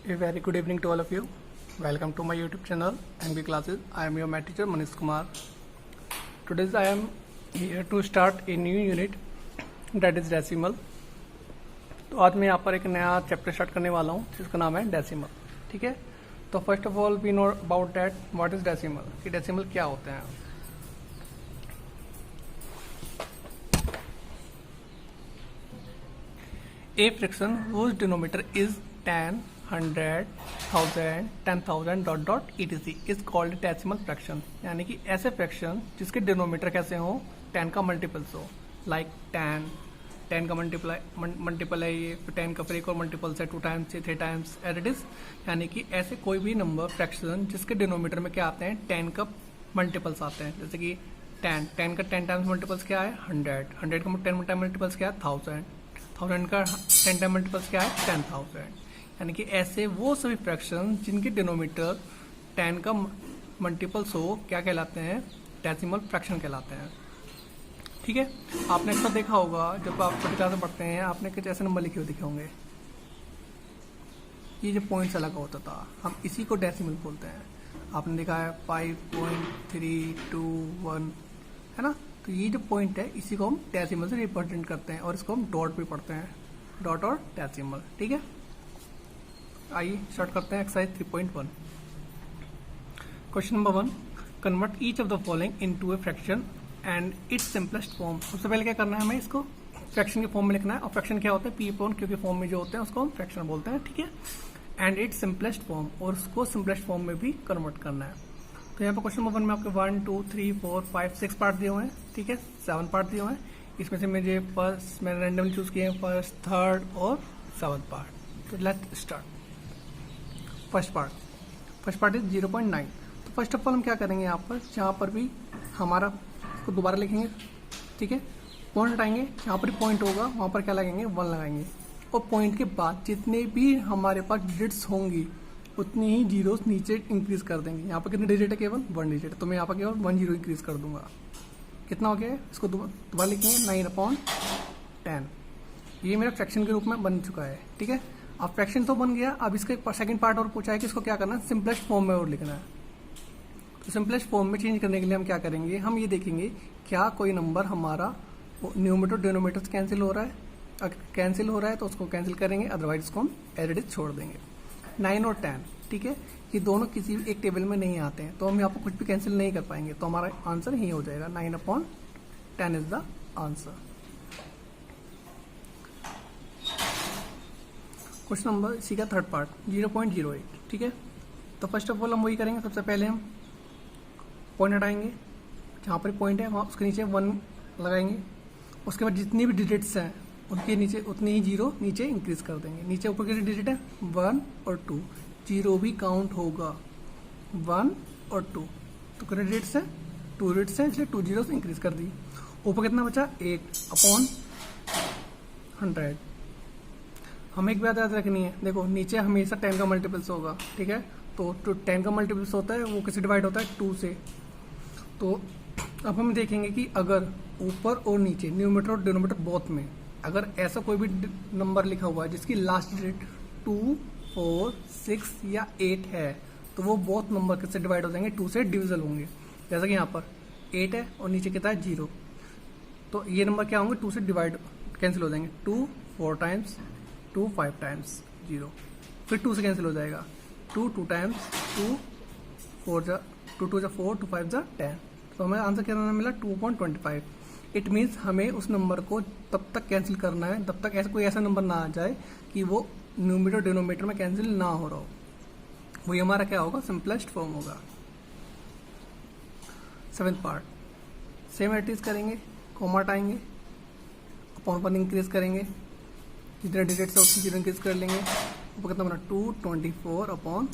A very good evening to all of you. Welcome to my YouTube channel MB Classes. I am your math teacher Manish Kumar. Today I am here to start a new unit that is decimal. तो आज मैं यहाँ पर एक नया chapter start करने वाला हूँ जिसका नाम है डेसिमल. ठीक है, तो first of all we know about that what is decimal, कि डेसिमल क्या होते हैं. A fraction whose denominator is 10, 100, 1000, 10,000 dot dot etc is called decimal fraction. यानी कि ऐसे फ्रैक्शन जिसके डिनोमीटर कैसे हो 10 का मल्टीपल्स हो, लाइक 10 का मल्टीपल है ये, 10 का फिर एक और मल्टीपल्स है 2 times 3 times as it is. यानी कि ऐसे कोई भी नंबर फ्रैक्शन जिसके डिनोमीटर में क्या आते हैं 10 का मल्टीपल्स आते हैं. जैसे कि 10 का 10 टाइम्स मल्टीपल्स क्या है 100 का 10 टाइम मल्टीपल्स क्या है 1000 का 10 टाइम मल्टीपल्स क्या है 10,000. यानी कि ऐसे वो सभी फ्रैक्शन जिनके डिनोमीटर 10 का मल्टीपल्स हो क्या कहलाते हैं, डेसिमल फ्रैक्शन कहलाते हैं. ठीक है, आपने अक्सर देखा होगा जब आप छोटी क्लास में पढ़ते हैं आपने कुछ ऐसे नंबर लिखे हुए दिखे होंगे, ये जो पॉइंट्स लगा होता था हम इसी को डेसिमल बोलते हैं. आपने देखा है 5.321 है ना, तो ये जो पॉइंट है इसी को हम डेसिमल से रिप्रेजेंट करते हैं और इसको हम डॉट भी पढ़ते हैं, डॉट और डेसिमल. ठीक है, आइए स्टार्ट करते हैं exercise 3.1. Question number 1, convert each of the following into a fraction and it's simplest form. सबसे पहले क्या करना है, हमें इसको फ्रैक्शन के फॉर्म में लिखना है. और फ्रैक्शन क्या होता है पी अपॉन क्यू के फॉर्म में जो होते हैं उसको हम फ्रैक्शन बोलते हैं. ठीक है, एंड इट्स सिंपलेस्ट फॉर्म, और उसको सिंपलेस्ट फॉर्म में भी कन्वर्ट करना है. तो यहाँ पर क्वेश्चन नंबर 1 में आपके 1 2 3 4 5 6 पार्ट दिए हुए हैं. ठीक है, 7 पार्ट दिए हुए हैं. इसमें से मुझे फर्स्ट मैंने रैंडमली चूज किए हैं फर्स्ट, थर्ड और 7th पार्ट. तो let's start. First part is 0.9. तो फर्स्ट ऑफ ऑल हम क्या करेंगे, यहाँ पर जहाँ पर भी हमारा को दोबारा लिखेंगे. ठीक है, पॉइंट हटाएंगे, जहाँ पर पॉइंट होगा वहाँ पर क्या लगाएंगे 1 लगाएंगे. और पॉइंट के बाद जितने भी हमारे पास डिजिट्स होंगी उतनी ही जीरोस नीचे इंक्रीज कर देंगे. यहाँ पर कितने डिजिट है, केवल 1 डिजिट. तो मैं यहाँ पर केवल 1 जीरो इंक्रीज कर दूंगा. कितना हो गया, इसको दोबारा लिखेंगे 9/10. ये मेरा फ्रैक्शन के रूप में बन चुका है. ठीक है, अब फ्रैक्शन तो बन गया. अब इसका सेकंड पार्ट और पूछा है कि इसको क्या करना है, सिंपलेस्ट फॉर्म में और लिखना है. तो सिंपलेस्ट फॉर्म में चेंज करने के लिए हम क्या करेंगे, हम ये देखेंगे क्या कोई नंबर हमारा न्यूमरेटर डिनोमिनेटर से कैंसिल हो रहा है. अगर कैंसिल हो रहा है तो उसको कैंसिल करेंगे, अदरवाइज उसको हम एज इट इज छोड़ देंगे. 9 और 10, ठीक है, ये दोनों किसी एक टेबल में नहीं आते हैं तो हम यहाँ पर कुछ भी कैंसिल नहीं कर पाएंगे. तो हमारा आंसर ही हो जाएगा 9/10 is the answer. Question number C का थर्ड पार्ट 0.08. ठीक है, तो फर्स्ट ऑफ ऑल हम वही करेंगे. सबसे पहले हम पॉइंट हटाएंगे, जहाँ पर पॉइंट है वहाँ उसके नीचे 1 लगाएंगे. उसके बाद जितनी भी डिजिट्स हैं उनके नीचे उतनी ही जीरो नीचे इंक्रीज कर देंगे. नीचे ऊपर कितने डिजिट है 1 और 2, जीरो भी काउंट होगा 1 और 2. तो कितने डिजिट्स है 2 डिजिट्स है, इसलिए 2 जीरो इंक्रीज कर दी. ऊपर कितना बचा 8/100. हमें एक बात याद रखनी है, देखो नीचे हमेशा 10 का मल्टीपल्स होगा. ठीक है, तो 10 का मल्टीपल्स होता है वो किससे डिवाइड होता है 2 से. तो अब हम देखेंगे कि अगर ऊपर और नीचे न्यूमरेटर और डिनोमिनेटर बोथ में अगर ऐसा कोई भी नंबर लिखा हुआ है जिसकी लास्ट डिजिट 2, 4, 6 या 8 है तो वो बोथ नंबर किससे डिवाइड हो जाएंगे 2 से डिविजल होंगे. जैसा कि यहाँ पर 8 है और नीचे कितना है 0, तो ये नंबर क्या होंगे 2 से डिवाइड कैंसिल हो जाएंगे. 2 4 टाइम्स, 2 5 टाइम्स 0, फिर 2 से कैंसिल हो जाएगा. 2 2 टाइम्स, 2 4 जा 2 2 जा 4, 2 5 जा 10. तो हमें आंसर क्या मिला 2.25. इट मीन्स हमें उस नंबर को तब तक कैंसिल करना है तब तक कोई ऐसा नंबर ना आ जाए कि वो न्यूमरेटर डिनोमिनेटर में कैंसिल ना हो रहा हो. वही हमारा क्या होगा सिंपलेस्ट फॉर्म होगा. 7th part same at is करेंगे, कॉमा हटाएंगे, अपॉन पर इंक्रीज करेंगे, जितने डिजिट्स है उतनी जीरो इंक्रीज कर लेंगे. ऊपर कितना बना 224/1000.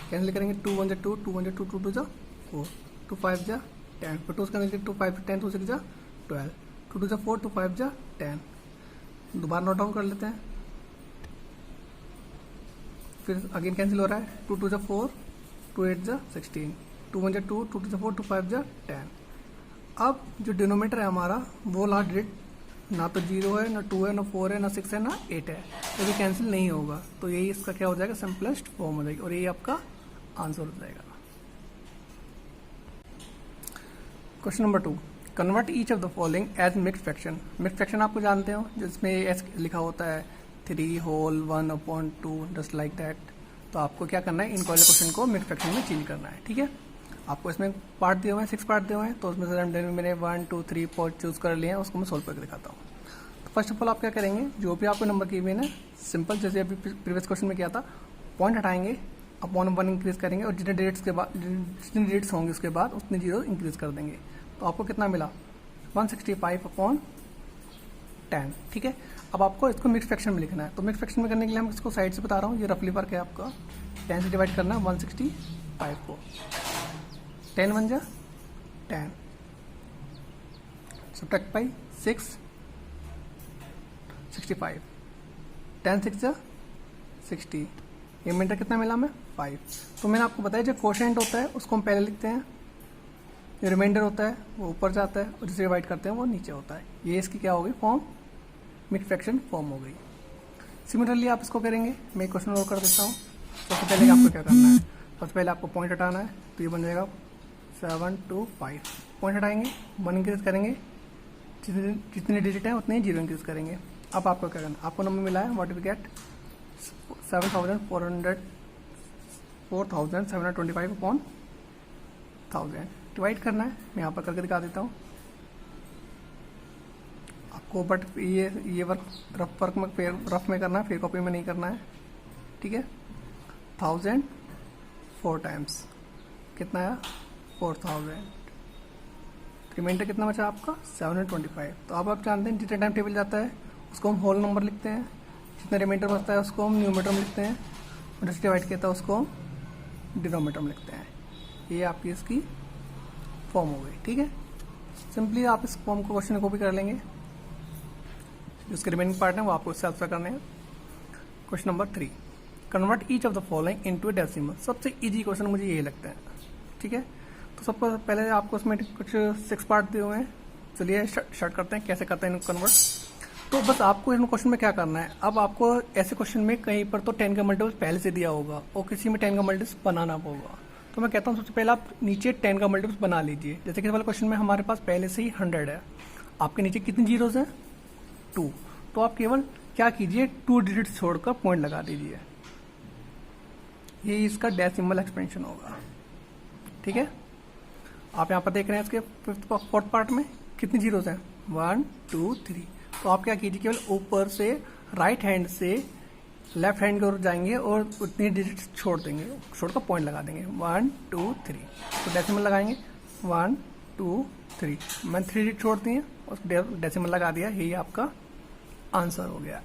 कैंसिल करेंगे 2 1 जा 2, 2 1 जा 2, 2 2 जा 4, 2 5 जा 10, फिर 2 उसका 2 5 10, 2 6 जा 12, 2 2 जा 4, 2 5 जा 10. दोबारा नोट डाउन कर लेते हैं. फिर अगेन कैंसिल हो रहा है 2 2 जा 4, 2 8 जा 16, 2 1 जा 2, 2 2 जा 4, 2 5 जा 10. अब जो डिनोमीटर है हमारा वो लास्ट डिजिट ना तो 0 है, ना 2 है, ना 4 है, ना 6 है, ना 8 है, तो भी कैंसिल नहीं होगा। तो यही इसका क्या हो जाएगा, सिंपलेस्ट फॉर्म हो जाएगी और यही आपका आंसर हो जाएगा। Question number 2, convert each of the following as mixed fraction. Mixed fraction आपको जानते हो, जिसमें एस लिखा होता है 3 होल 1/2 जस्ट लाइक दैट। तो आपको क्या करना है, इन क्वेश्चन को मिक्स्ड फ्रैक्शन में चेंज करना है। ठीक है, आपको इसमें पार्ट दिए हुए हैं, 6 पार्ट दिए हुए हैं, तो उसमें से मैंने 1 2 3 4 चूज कर लिए हैं, उसको मैं सोल्व करके दिखाता हूँ। तो फर्स्ट ऑफ ऑल आप क्या करेंगे, जो भी आपको नंबर किए हुए हैं सिंपल, जैसे अभी प्रीवियस क्वेश्चन में किया था, पॉइंट हटाएंगे, अपॉन 1 इंक्रीज करेंगे और जितने डिजिट्स के बाद, जितने डिजिट्स होंगे उसके बाद उतने 0 इंक्रीज कर देंगे। तो आपको कितना मिला, 165/10। ठीक है, अब आपको इसको मिक्स फ्रैक्शन में लिखना है। तो मिक्स फ्रैक्शन में करने के लिए हम इसको साइड से बता रहा हूँ, ये रफली वर्क है आपका। 10 से डिवाइड करना है 165 को, 10 1 जा 10, सब्ट्रैक्ट बाई 6 65, 10 6 जा 60, रिमाइंडर कितना मिला हमें 5। तो मैंने आपको बताया जो कोशेंट होता है उसको हम पहले लिखते हैं, जो रिमाइंडर होता है वो ऊपर जाता है और जिसे डिवाइड करते हैं वो नीचे होता है। ये इसकी क्या हो गई, फॉर्म, मिक्स फ्रैक्शन फॉर्म हो गई। सिमिलरली आप इसको करेंगे, मैं क्वेश्चन और कर देता हूँ। सबसे पहले आपको क्या करना है, सबसे पहले आपको पॉइंट हटाना है, तो ये बन जाएगा 7 2 5। पॉइंट हटाएंगे, 1 इंक्रीज करेंगे, जितने डिजिट हैं उतने 0 इंक्रीज करेंगे। अब आपको क्या करना है, आपको नंबर मिला है व्हाट वी गेट 4725/1000 डिवाइड करना है। मैं यहाँ पर करके दिखा देता हूँ आपको, बट ये वर्क रफ में करना है, फिर कॉपी में नहीं करना है। ठीक है, 1000 4 टाइम्स कितना आया 4000, रिमाइंडर कितना बचा आपका 725। तो अब आप जानते हैं जितने टाइम टेबल जाता है उसको हम होल नंबर लिखते हैं, जितना रिमाइंडर बचता है उसको हम न्यूमरेटर में लिखते हैं, और जिससे डिवाइड किया था उसको हम डिनोमिनेटर में लिखते हैं। ये आपकी इसकी फॉर्म हो गई। ठीक है, सिंपली आप इस फॉर्म को क्वेश्चन को भी कर लेंगे, जिसके रिमेनिंग पार्ट है वो आपको इससे आंसर करने हैं। Question number 3, convert each of the following into A decimal. सबसे इजी क्वेश्चन मुझे यही लगता है। ठीक है, तो सबको पहले आपको उसमें कुछ 6 पार्ट दिए हुए हैं, चलिए स्टार्ट करते हैं कैसे करते हैं इनको कन्वर्ट। तो बस आपको इन क्वेश्चन में क्या करना है, अब आपको ऐसे क्वेश्चन में कहीं पर तो 10 का मल्टीपल पहले से दिया होगा और किसी में 10 का मल्टीपल बनाना होगा। तो मैं कहता हूँ सबसे पहले आप नीचे 10 का मल्टीपल बना लीजिए। जैसे कि वाले क्वेश्चन में हमारे पास पहले से ही 100 है, आपके नीचे कितनी जीरोज हैं 2, तो आप केवल क्या कीजिए 2 डिजिट छोड़कर पॉइंट लगा दीजिए, ये इसका डेसिमल एक्सपेंशन होगा। ठीक है, आप यहाँ पर देख रहे हैं इसके 4th पार्ट में कितनी जीरोज हैं 1 2 3। तो आप क्या कीजिए केवल ऊपर से राइट हैंड से लेफ्ट हैंड की ओर जाएंगे और उतनी डिजिट्स छोड़ देंगे, छोड़कर पॉइंट लगा देंगे 1 2 3। तो डेसिमल लगाएंगे 1 2 3, मैंने 3 डिजिट छोड़ दिए और डेसिमल लगा दिया, यही आपका आंसर हो गया।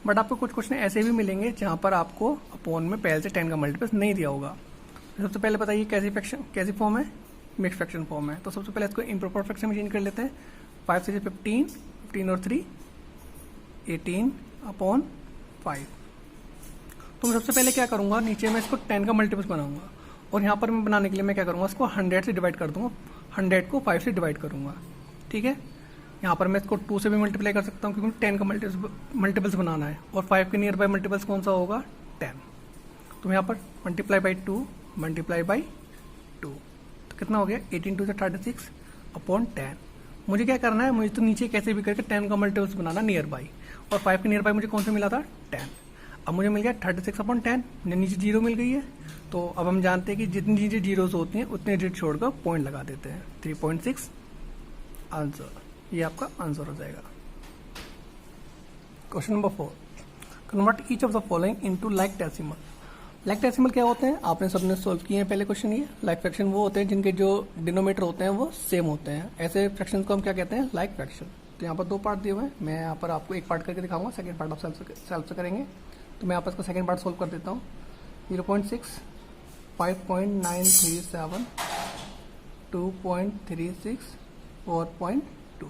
बट आपको कुछ क्वेश्चन ऐसे भी मिलेंगे जहां पर आपको अपॉन में पहले से 10 का मल्टीपल नहीं दिया होगा। सबसे पहले बताइए कैसी फॉर्म है, मिक्स फ्रैक्शन फॉर्म है। तो सबसे पहले इसको इम्प्रॉपर फ्रैक्शन में चेंज कर लेते हैं। 5 से 15, 15 और 3 18/5। तो मैं सबसे पहले क्या करूंगा, नीचे मैं इसको 10 का मल्टीपल बनाऊंगा और यहाँ पर मैं बनाने के लिए मैं क्या करूंगा, इसको 100 से डिवाइड कर दूंगा, 100 को 5 से डिवाइड करूंगा। ठीक है, यहाँ पर मैं इसको 2 से भी मल्टीप्लाई कर सकता हूँ क्योंकि 10 का मल्टीपल्स बनाना है और 5 के नियर बाय मल्टीपल्स कौन सा होगा 10। तो यहाँ पर मल्टीप्लाई बाई 2 मल्टीप्लाई बाई 2, तो कितना हो गया 18 2 से 36/10। मुझे क्या करना है, मुझे तो नीचे कैसे भी करके 10 का मल्टीपल्स बनाना नियर बाई, और 5 के नियर बाई मुझे कौन सा मिला था 10। अब मुझे मिल गया 36/10, नीचे 0 मिल गई है। तो अब हम जानते हैं कि जितनी नीचे जीरोज होती हैं उतने डिजिट छोड़कर पॉइंट लगा देते हैं, 3.6 आंसर, ये आपका आंसर हो जाएगा। Question number 4, convert each of the following into like decimal. Like decimal क्या होते हैं, आपने सबने सोल्व किए हैं पहले क्वेश्चन। ये लाइक फ्रैक्शन वो होते हैं जिनके जो डिनोमिनेटर होते हैं वो सेम होते हैं, ऐसे फ्रैक्शन को हम क्या कहते हैं लाइक फ्रैक्शन। तो यहाँ पर 2 पार्ट दिए हुए हैं, मैं यहाँ पर आपको एक पार्ट करके दिखाऊंगा, सेकंड पार्ट आप सेल्फ से करेंगे। तो मैं यहाँ पर इसका सेकंड पार्ट सोल्व कर देता हूँ। 0.6 5.937 2.36 4.2।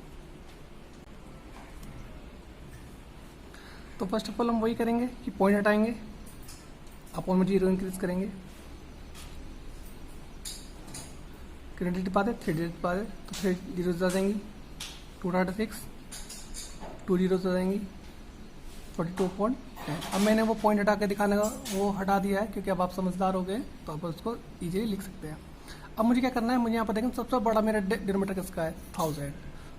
तो फर्स्ट ऑफ ऑल हम वही करेंगे कि पॉइंट हटाएंगे, अपॉन में 0 इंक्रीज करेंगे, कितने डिजिट पा दे 3 डिजिट पा दे, तो 3 जीरो आ जाएंगी 236 2 जीरोस हो जाएंगी 42.10। अब मैंने वो पॉइंट हटा के दिखाने का वो हटा दिया है क्योंकि अब आप समझदार हो गए तो आप उसको इजीली लिख सकते हैं। अब मुझे क्या करना है, मुझे यहाँ पर देखें सबसे बड़ा मेरा डिनोमिनेटर किसका है 1000,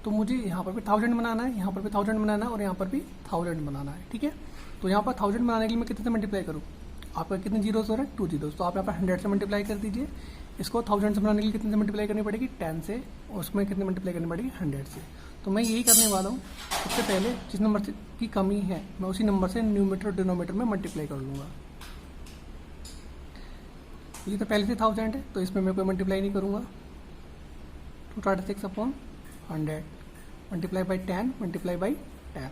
तो मुझे यहाँ पर भी 1000 बनाना है, यहाँ पर भी 1000 बनाना है और यहाँ पर भी 1000 बनाना है। ठीक है, तो यहाँ पर 1000 बनाने के लिए मैं कितने से मल्टीप्लाई करूँ, आपका कितने जीरोस हो रहे हैं 2 जीरोस, तो आप यहाँ पर 100 से मल्टीप्लाई कर दीजिए। इसको 1000 से बनाने के लिए कितने से मल्टीप्लाई करनी पड़ेगी 10 से, और उसमें कितने मल्टीप्लाई करनी पड़ेगी 100 से। तो मैं यही करने वाला हूँ, सबसे पहले जिस नंबर की कमी है मैं उसी नंबर से न्यूमरेटर और डिनोमिनेटर में मल्टीप्लाई कर लूँगा। ये तो पहले से 1000 है तो इसमें मैं कोई मल्टीप्लाई नहीं करूँगा। 236/100 multiply by 10 multiply by 10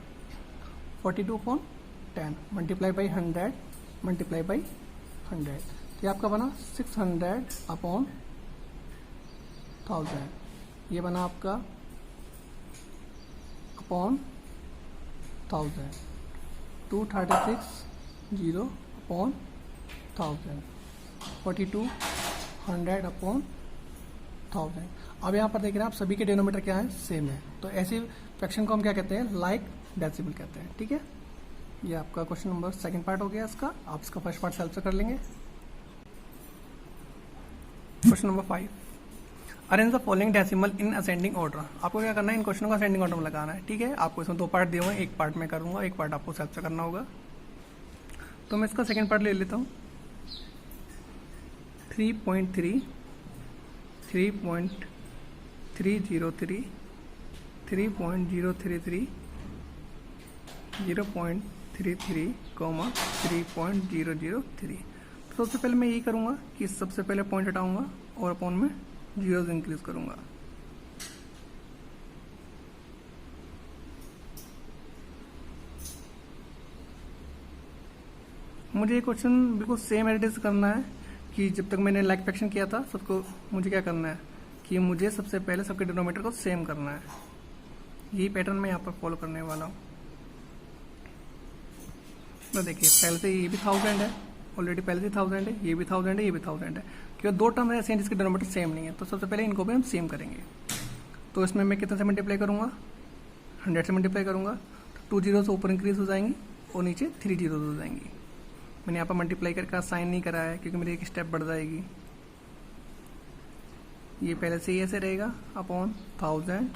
42/10 multiply by 100 multiply by 100, तो ये आपका बना 600/1000, ये बना आपका अपॉन 1000, 236/1000 4200/1000। अब यहाँ पर देख रहे हैं आप सभी के डिनोमिनेटर क्या है सेम है, तो ऐसे फ्रैक्शन को हम क्या कहते हैं लाइक डेसिमल कहते हैं। ठीक है, ये आपका क्वेश्चन नंबर सेकंड पार्ट हो गया इसका, आप इसका फर्स्ट पार्ट सेल्फ से कर लेंगे। Question number 5, arrange the following decimal in ascending order. आपको क्या करना है, इन क्वेश्चनों को असेंडिंग ऑर्डर में लगाना है। ठीक है, आपको इसमें 2 पार्ट दिए हुए हैं, एक पार्ट मैं करूँगा, एक पार्ट आपको सेल्फ से करना होगा। तो मैं इसका सेकंड पार्ट ले लेता हूँ, 3.3 3.303 3.033 0.33, 3.003। तो सबसे पहले मैं यही करूँगा कि सबसे पहले पॉइंट हटाऊँगा और अपॉन में जीरोस इंक्रीज करूँगा। मुझे ये क्वेश्चन बिल्कुल सेम एडिट करना है कि जब तक मैंने लाइक फ्रैक्शन किया था सबको, मुझे क्या करना है कि मुझे सबसे पहले सबके डिनोमिनेटर को सेम करना है। यही पैटर्न मैं यहाँ पर फॉलो करने वाला हूँ। तो देखिए पहले से ये भी 1000 है, ऑलरेडी पहले से 1000 है, ये भी 1000 है, ये भी 1000 है, क्योंकि 2 टर्म ऐसे हैं जिसके डिनोमिनेटर सेम नहीं है, तो सबसे पहले इनको भी हम सेम करेंगे। तो इसमें मैं कितने से मल्टीप्लाई करूँगा 100 से मल्टीप्लाई करूँगा, तो 2 जीरोस ऊपर इंक्रीज हो जाएंगी और नीचे 3 जीरोस हो जाएंगी। मैंने यहाँ पर मल्टीप्लाई करके साइन नहीं करा है क्योंकि मेरी एक स्टेप बढ़ जाएगी। ये पहले से ही ऐसे रहेगा अपॉन 1000,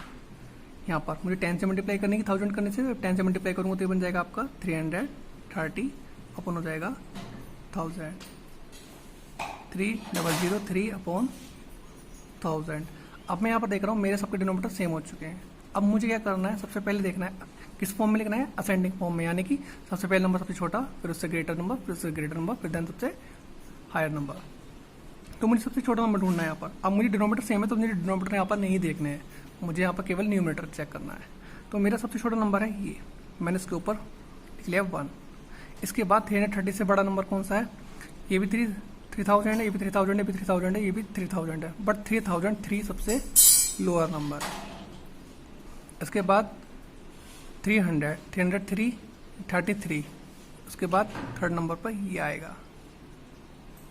यहाँ पर मुझे 10 से मल्टीप्लाई करने की 1000 करने से 10 से मल्टीप्लाई करूँगा तो ये बन जाएगा आपका 330 अपॉन हो जाएगा 1000, 3003 अपॉन 1000। अब मैं यहाँ पर देख रहा हूँ मेरे सबके डिनोमिनेटर सेम हो चुके हैं। अब मुझे क्या करना है, सबसे पहले देखना है किस फॉर्म में लिखना है, असेंडिंग फॉर्म में, यानी कि सबसे पहले नंबर सबसे छोटा, फिर उससे ग्रेटर नंबर, फिर उससे ग्रेटर नंबर, फिर देन सबसे हायर नंबर। तो मुझे सबसे छोटा नंबर ढूंढना है यहाँ पर। अब मुझे डिनोमिनेटर सेम है तो मुझे डिनोमिनेटर यहाँ पर नहीं देखने हैं, मुझे यहाँ पर केवल न्यूमरेटर चेक करना है। तो मेरा सबसे छोटा नंबर है ये, मैंने इसके ऊपर लिख लिया 1। इसके बाद 330 से बड़ा नंबर कौन सा है, ये भी 3000 है, ये भी 3000 है, ये भी 3000 है, ये भी 3000 है, बट 3003 सबसे लोअर नंबर है। इसके बाद 333, उसके बाद थर्ड नंबर पर ये आएगा।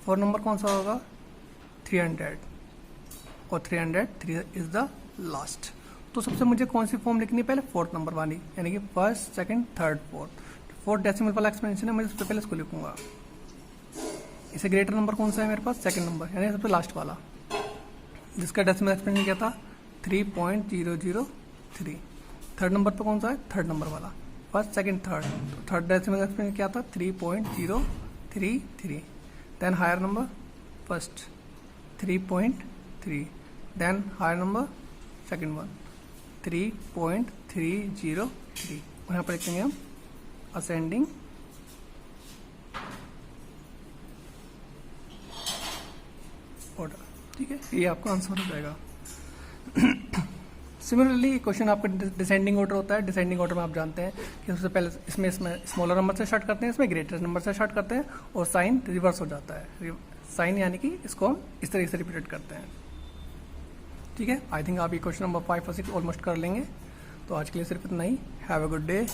फोर्थ नंबर कौन सा होगा 300, और 303 इज द लास्ट। तो सबसे मुझे कौन सी फॉर्म लिखनी है पहले, फोर्थ नंबर वाली, यानी कि first second third fourth decimal वाला एक्सपेंशन है, मैं सबसे पहले इसको लिखूंगा। इसे ग्रेटर नंबर कौन सा है मेरे पास, सेकंड नंबर, यानी सबसे लास्ट वाला, जिसका डेसिमल एक्सपेंशन क्या था 3.003। थर्ड नंबर पर कौन सा है, थर्ड नंबर वाला, फर्स्ट सेकंड थर्ड, तो थर्ड डेसिमल एक्सपेंशन क्या था 3.033। Then higher number first 3.3, then higher number second one 3.303, और यहाँ पर लिखेंगे हम असेंडिंग ऑर्डर। ठीक है, ये आपका आंसर हो जाएगा। सिमिलरली क्वेश्चन आपका डिसेंडिंग ऑर्डर होता है। डिसेंडिंग ऑर्डर में आप जानते हैं कि सबसे पहले इसमें स्मॉलर नंबर से स्टार्ट करते हैं, इसमें ग्रेटर नंबर से स्टार्ट करते हैं, और साइन रिवर्स हो जाता है। साइन यानी कि इसको हम इस तरीके से रिपीट करते हैं। ठीक है, आई थिंक आप ये क्वेश्चन नंबर 5 और 6 ऑलमोस्ट कर लेंगे। तो आज के लिए सिर्फ इतना ही। Have a good day.